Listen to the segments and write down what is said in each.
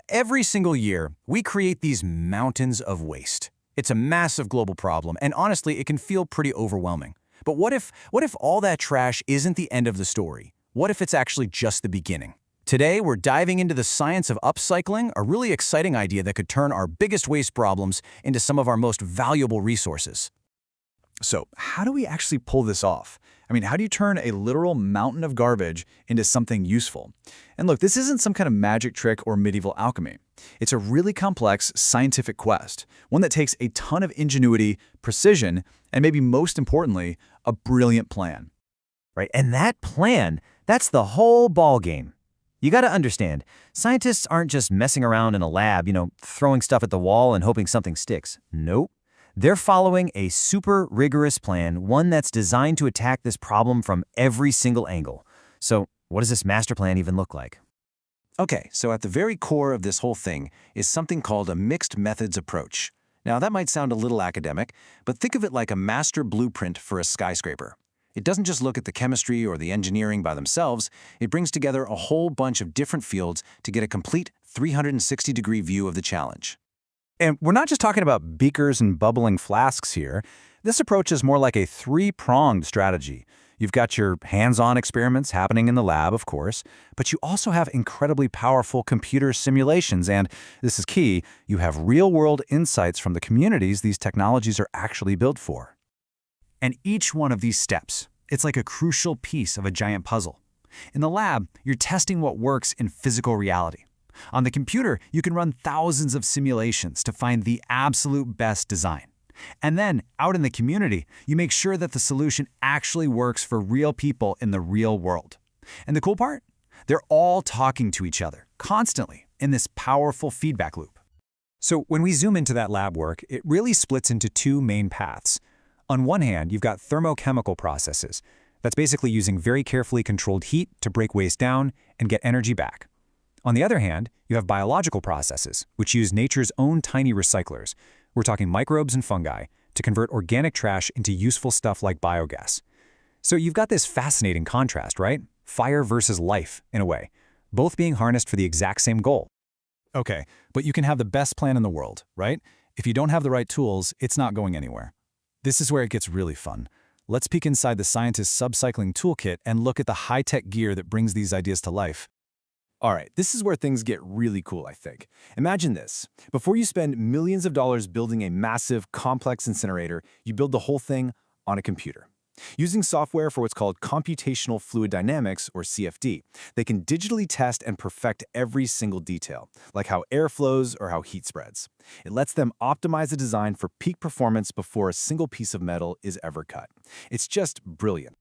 Every single year, we create these mountains of waste. It's a massive global problem, and honestly, it can feel pretty overwhelming. But what if all that trash isn't the end of the story? What if it's actually just the beginning? Today, we're diving into the science of upcycling, a really exciting idea that could turn our biggest waste problems into some of our most valuable resources. So, how do we actually pull this off? How do you turn a literal mountain of garbage into something useful? And look, this isn't some kind of magic trick or medieval alchemy. It's a really complex scientific quest, one that takes a ton of ingenuity, precision, and maybe most importantly, a brilliant plan. Right? And that plan, that's the whole ballgame. You got to understand, scientists aren't just messing around in a lab, throwing stuff at the wall and hoping something sticks. Nope. They're following a super rigorous plan, one that's designed to attack this problem from every single angle. So, what does this master plan even look like? Okay, so at the very core of this whole thing is something called a mixed methods approach. Now, that might sound a little academic, but think of it like a master blueprint for a skyscraper. It doesn't just look at the chemistry or the engineering by themselves, it brings together a whole bunch of different fields to get a complete 360-degree view of the challenge. And we're not just talking about beakers and bubbling flasks here. This approach is more like a three-pronged strategy. You've got your hands-on experiments happening in the lab, of course, but you also have incredibly powerful computer simulations, and this is key, you have real-world insights from the communities these technologies are actually built for. And each one of these steps, it's like a crucial piece of a giant puzzle. In the lab, you're testing what works in physical reality. On the computer, you can run thousands of simulations to find the absolute best design. And then, out in the community, you make sure that the solution actually works for real people in the real world. And the cool part? They're all talking to each other, constantly, in this powerful feedback loop. So when we zoom into that lab work, it really splits into two main paths. On one hand, you've got thermochemical processes. That's basically using very carefully controlled heat to break waste down and get energy back. On the other hand, you have biological processes, which use nature's own tiny recyclers. We're talking microbes and fungi, to convert organic trash into useful stuff like biogas. So you've got this fascinating contrast, right? Fire versus life, in a way, both being harnessed for the exact same goal. Okay, but you can have the best plan in the world, right? If you don't have the right tools, it's not going anywhere. This is where it gets really fun. Let's peek inside the scientist's upcycling toolkit and look at the high-tech gear that brings these ideas to life. All right, this is where things get really cool, I think. Imagine this. Before you spend millions of dollars building a massive, complex incinerator, you build the whole thing on a computer. Using software for what's called computational fluid dynamics, or CFD, they can digitally test and perfect every single detail, like how air flows or how heat spreads. It lets them optimize the design for peak performance before a single piece of metal is ever cut. It's just brilliant.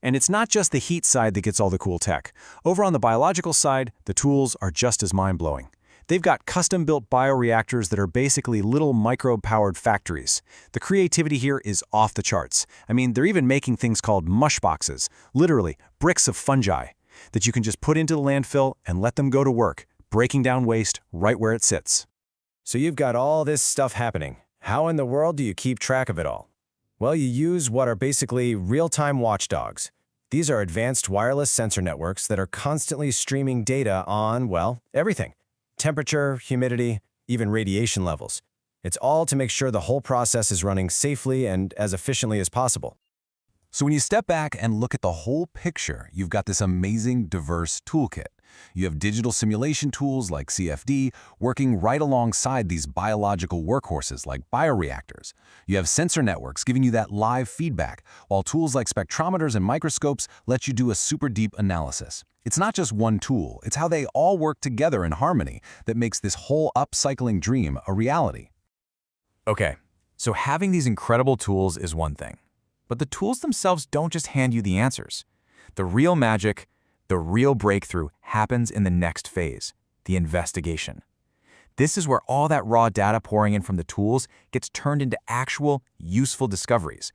And it's not just the heat side that gets all the cool tech. Over on the biological side, the tools are just as mind-blowing. They've got custom-built bioreactors that are basically little microbe-powered factories. The creativity here is off the charts. They're even making things called mush boxes, literally bricks of fungi, that you can just put into the landfill and let them go to work, breaking down waste right where it sits. So you've got all this stuff happening. How in the world do you keep track of it all? Well, you use what are basically real-time watchdogs. These are advanced wireless sensor networks that are constantly streaming data on, well, everything. Temperature, humidity, even radiation levels. It's all to make sure the whole process is running safely and as efficiently as possible. So when you step back and look at the whole picture, you've got this amazing, diverse toolkit. You have digital simulation tools like CFD working right alongside these biological workhorses like bioreactors. You have sensor networks giving you that live feedback, while tools like spectrometers and microscopes let you do a super deep analysis. It's not just one tool, it's how they all work together in harmony that makes this whole upcycling dream a reality. Okay, so having these incredible tools is one thing. But the tools themselves don't just hand you the answers. The real magic, the real breakthrough happens in the next phase, the investigation. This is where all that raw data pouring in from the tools gets turned into actual, useful discoveries.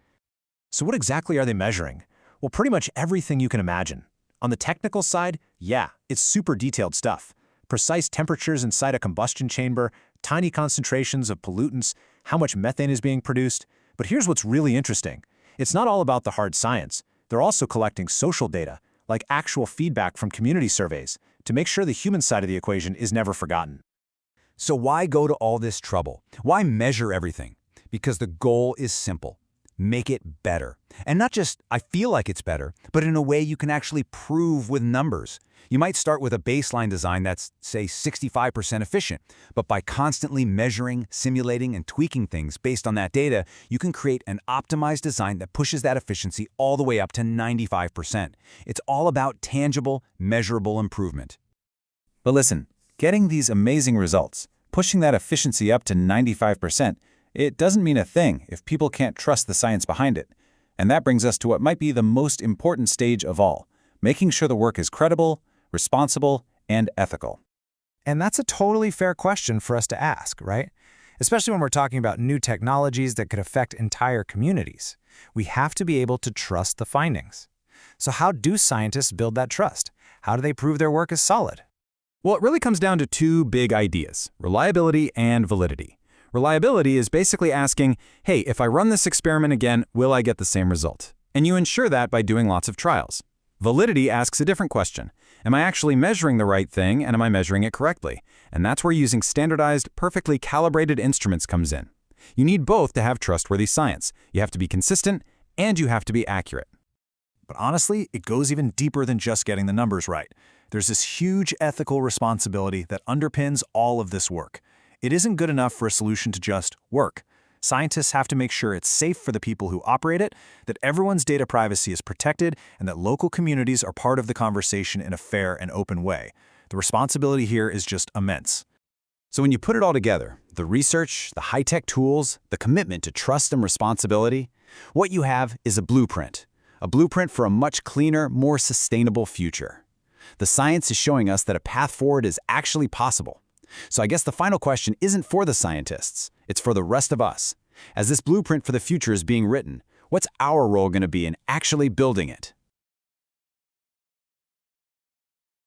So what exactly are they measuring? Well, pretty much everything you can imagine. On the technical side, yeah, it's super detailed stuff. Precise temperatures inside a combustion chamber, tiny concentrations of pollutants, how much methane is being produced. But here's what's really interesting. It's not all about the hard science. They're also collecting social data, like actual feedback from community surveys, to make sure the human side of the equation is never forgotten. So why go to all this trouble? Why measure everything? Because the goal is simple. Make it better. And not just, I feel like it's better, but in a way you can actually prove with numbers. You might start with a baseline design that's, say, 65% efficient, but by constantly measuring, simulating, and tweaking things based on that data, you can create an optimized design that pushes that efficiency all the way up to 95%. It's all about tangible, measurable improvement. But listen, getting these amazing results, pushing that efficiency up to 95%, it doesn't mean a thing if people can't trust the science behind it. And that brings us to what might be the most important stage of all, making sure the work is credible, responsible, and ethical. And that's a totally fair question for us to ask, right? Especially when we're talking about new technologies that could affect entire communities. We have to be able to trust the findings. So how do scientists build that trust? How do they prove their work is solid? Well, it really comes down to two big ideas, reliability and validity. Reliability is basically asking, hey, if I run this experiment again, will I get the same result? And you ensure that by doing lots of trials. Validity asks a different question. Am I actually measuring the right thing, and am I measuring it correctly? And that's where using standardized, perfectly calibrated instruments comes in. You need both to have trustworthy science. You have to be consistent, and you have to be accurate. But honestly, it goes even deeper than just getting the numbers right. There's this huge ethical responsibility that underpins all of this work. It isn't good enough for a solution to just work. Scientists have to make sure it's safe for the people who operate it, that everyone's data privacy is protected, and that local communities are part of the conversation in a fair and open way. The responsibility here is just immense. So when you put it all together, the research, the high-tech tools, the commitment to trust and responsibility, what you have is a blueprint for a much cleaner, more sustainable future. The science is showing us that a path forward is actually possible. So I guess the final question isn't for the scientists, it's for the rest of us. As this blueprint for the future is being written, what's our role going to be in actually building it?